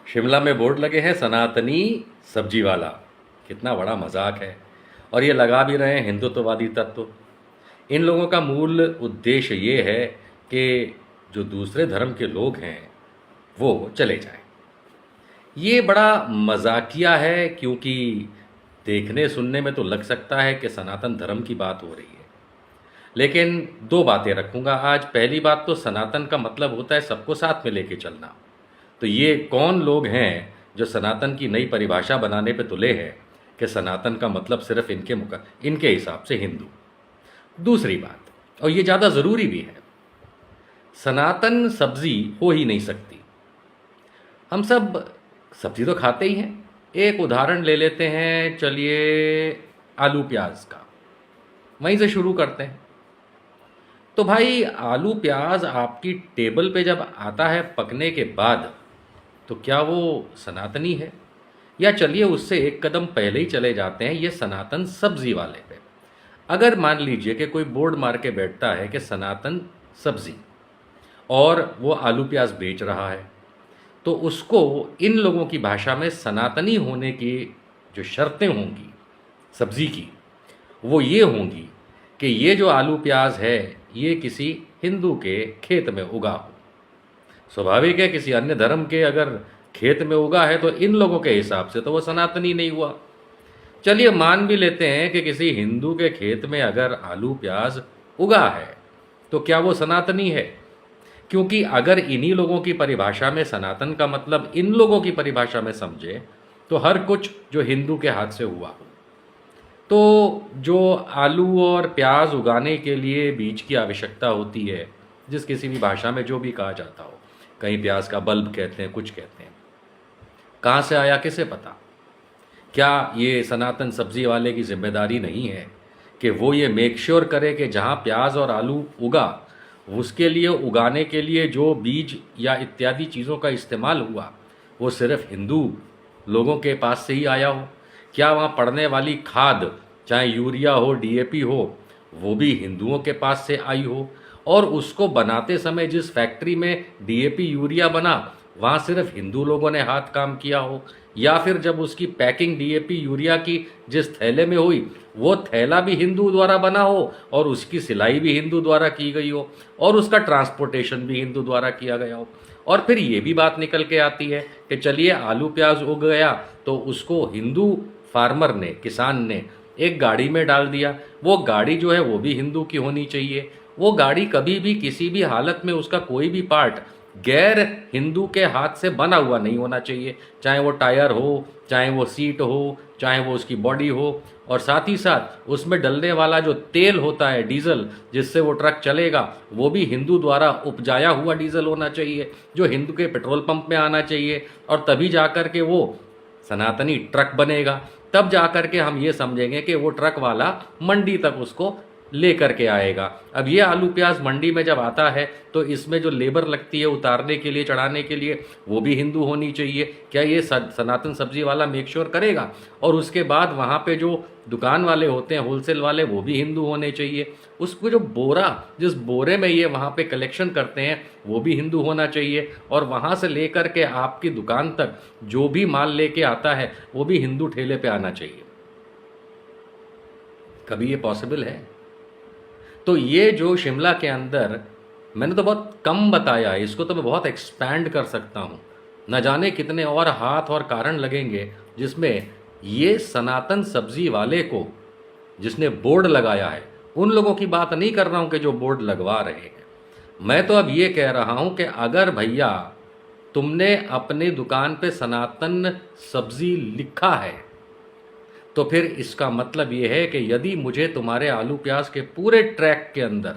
शिमला में बोर्ड लगे हैं सनातनी सब्जी वाला। कितना बड़ा मजाक है। और ये लगा भी रहे हैं हिंदुत्ववादी तत्व। इन लोगों का मूल उद्देश्य ये है कि जो दूसरे धर्म के लोग हैं वो चले जाएं। ये बड़ा मजाकिया है, क्योंकि देखने सुनने में तो लग सकता है कि सनातन धर्म की बात हो रही है। लेकिन दो बातें रखूंगा आज। पहली बात तो सनातन का मतलब होता है सबको साथ में लेके चलना। तो ये कौन लोग हैं जो सनातन की नई परिभाषा बनाने पे तुले हैं कि सनातन का मतलब सिर्फ इनके हिसाब से हिंदू। दूसरी बात, और ये ज़्यादा ज़रूरी भी है, सनातन सब्जी हो ही नहीं सकती। हम सब सब्जी तो खाते ही हैं। एक उदाहरण ले लेते हैं, चलिए आलू प्याज का, वहीं से शुरू करते हैं। तो भाई आलू प्याज आपकी टेबल पे जब आता है पकने के बाद, तो क्या वो सनातनी है? या चलिए उससे एक कदम पहले ही चले जाते हैं, ये सनातन सब्जी वाले पे। अगर मान लीजिए कि कोई बोर्ड मार के बैठता है कि सनातन सब्जी, और वो आलू प्याज बेच रहा है, तो उसको इन लोगों की भाषा में सनातनी होने की जो शर्तें होंगी सब्जी की, वो ये होंगी कि ये जो आलू प्याज है ये किसी हिंदू के खेत में उगा हो। स्वाभाविक है, किसी अन्य धर्म के अगर खेत में उगा है तो इन लोगों के हिसाब से तो वो सनातनी नहीं हुआ। चलिए मान भी लेते हैं कि किसी हिंदू के खेत में अगर आलू प्याज उगा है तो क्या वो सनातनी है? क्योंकि अगर इन्हीं लोगों की परिभाषा में सनातन का मतलब इन लोगों की परिभाषा में समझे तो हर कुछ जो हिंदू के हाथ से हुआ हो। तो जो आलू और प्याज उगाने के लिए बीज की आवश्यकता होती है, जिस किसी भी भाषा में जो भी कहा जाता हो, कहीं प्याज का बल्ब कहते हैं, कुछ कहते हैं, कहाँ से आया किसे पता? क्या ये सनातन सब्जी वाले की जिम्मेदारी नहीं है कि वो ये मेक श्योर करे कि जहाँ प्याज और आलू उगा उसके लिए उगाने के लिए जो बीज या इत्यादि चीज़ों का इस्तेमाल हुआ वो सिर्फ हिंदू लोगों के पास से ही आया हो? क्या वहाँ पड़ने वाली खाद, चाहे यूरिया हो डीएपी हो, वो भी हिंदुओं के पास से आई हो? और उसको बनाते समय जिस फैक्ट्री में डीएपी यूरिया बना वहाँ सिर्फ हिंदू लोगों ने हाथ काम किया हो? या फिर जब उसकी पैकिंग डीएपी यूरिया की जिस थैले में हुई वो थैला भी हिंदू द्वारा बना हो और उसकी सिलाई भी हिंदू द्वारा की गई हो और उसका ट्रांसपोर्टेशन भी हिंदू द्वारा किया गया हो? और फिर ये भी बात निकल के आती है कि चलिए आलू प्याज उग गया तो उसको हिंदू फार्मर ने, किसान ने एक गाड़ी में डाल दिया। वो गाड़ी जो है वो भी हिंदू की होनी चाहिए। वो गाड़ी कभी भी किसी भी हालत में उसका कोई भी पार्ट गैर हिंदू के हाथ से बना हुआ नहीं होना चाहिए, चाहे वो टायर हो, चाहे वो सीट हो, चाहे वो उसकी बॉडी हो। और साथ ही साथ उसमें डलने वाला जो तेल होता है, डीजल, जिससे वो ट्रक चलेगा, वो भी हिंदू द्वारा उपजाया हुआ डीजल होना चाहिए, जो हिंदू के पेट्रोल पंप में आना चाहिए। और तभी जाकर के वो सनातनी ट्रक बनेगा। तब जाकर के हम ये समझेंगे कि वो ट्रक वाला मंडी तक उसको लेकर के आएगा। अब ये आलू प्याज मंडी में जब आता है तो इसमें जो लेबर लगती है उतारने के लिए, चढ़ाने के लिए, वो भी हिंदू होनी चाहिए। क्या ये सनातन सब्जी वाला मेक श्योर करेगा? और उसके बाद वहाँ पे जो दुकान वाले होते हैं, होलसेल वाले, वो भी हिंदू होने चाहिए। उसको जो बोरा, जिस बोरे में ये वहाँ पे कलेक्शन करते हैं, वो भी हिंदू होना चाहिए। और वहाँ से लेकर के आपकी दुकान तक जो भी माल लेके आता है वो भी हिंदू ठेले पे आना चाहिए। कभी ये पॉसिबल है? तो ये जो शिमला के अंदर, मैंने तो बहुत कम बताया है, इसको तो मैं बहुत एक्सपैंड कर सकता हूँ। न जाने कितने और हाथ और कारण लगेंगे जिसमें ये सनातन सब्जी वाले को, जिसने बोर्ड लगाया है, उन लोगों की बात नहीं कर रहा हूँ कि जो बोर्ड लगवा रहे हैं। मैं तो अब ये कह रहा हूँ कि अगर भैया तुमने अपनी दुकान पे सनातन सब्जी लिखा है तो फिर इसका मतलब ये है कि यदि मुझे तुम्हारे आलू प्याज के पूरे ट्रैक के अंदर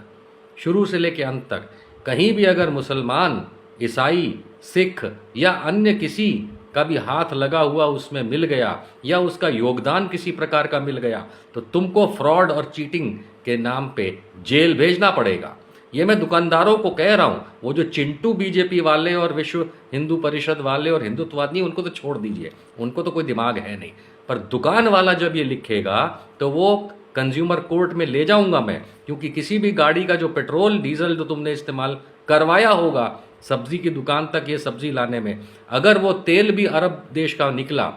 शुरू से लेकर अंत तक कहीं भी अगर मुसलमान, ईसाई, सिख या अन्य किसी का भी हाथ लगा हुआ उसमें मिल गया या उसका योगदान किसी प्रकार का मिल गया तो तुमको फ्रॉड और चीटिंग के नाम पे जेल भेजना पड़ेगा। ये मैं दुकानदारों को कह रहा हूँ। वो जो चिंटू बीजेपी वाले और विश्व हिंदू परिषद वाले और हिंदुत्ववादी, उनको तो छोड़ दीजिए, उनको तो कोई दिमाग है नहीं। पर दुकान वाला जब ये लिखेगा तो वो कंज्यूमर कोर्ट में ले जाऊंगा मैं, क्योंकि किसी भी गाड़ी का जो पेट्रोल डीजल जो तुमने इस्तेमाल करवाया होगा सब्जी की दुकान तक ये सब्जी लाने में, अगर वो तेल भी अरब देश का निकला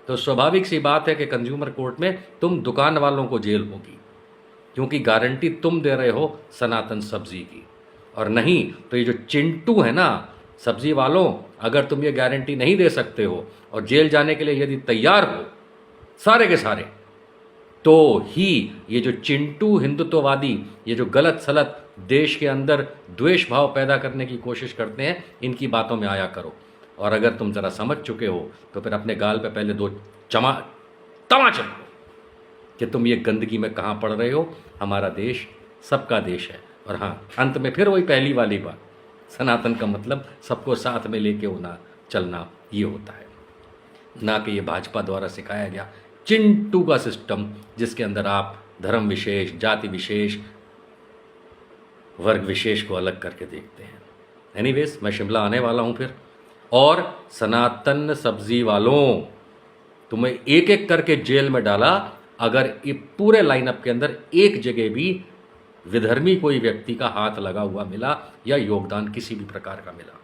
तो स्वाभाविक सी बात है कि कंज्यूमर कोर्ट में तुम दुकान वालों को जेल होगी, क्योंकि गारंटी तुम दे रहे हो सनातन सब्जी की। और नहीं तो ये जो चिंटू है ना सब्जी वालों, अगर तुम ये गारंटी नहीं दे सकते हो और जेल जाने के लिए यदि तैयार हो सारे के सारे, तो ही ये जो चिंटू हिंदुत्ववादी, ये जो गलत सलत देश के अंदर द्वेष भाव पैदा करने की कोशिश करते हैं, इनकी बातों में आया करो। और अगर तुम ज़रा समझ चुके हो तो फिर अपने गाल पे पहले दो तमाचे मारो कि तुम ये गंदगी में कहाँ पड़ रहे हो। हमारा देश सबका देश है। और हाँ, अंत में फिर वही पहली वाली बात, सनातन का मतलब सबको साथ में लेके होना चलना ये होता है, ना कि ये भाजपा द्वारा सिखाया गया चिंटू का सिस्टम जिसके अंदर आप धर्म विशेष, जाति विशेष, वर्ग विशेष को अलग करके देखते हैं। एनीवेज, मैं शिमला आने वाला हूँ फिर, और सनातन सब्जी वालों, तुम्हें एक एक करके जेल में डाला अगर ये पूरे लाइनअप के अंदर एक जगह भी विधर्मी कोई व्यक्ति का हाथ लगा हुआ मिला या योगदान किसी भी प्रकार का मिला।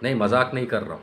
नहीं, मजाक नहीं कर रहा हूँ।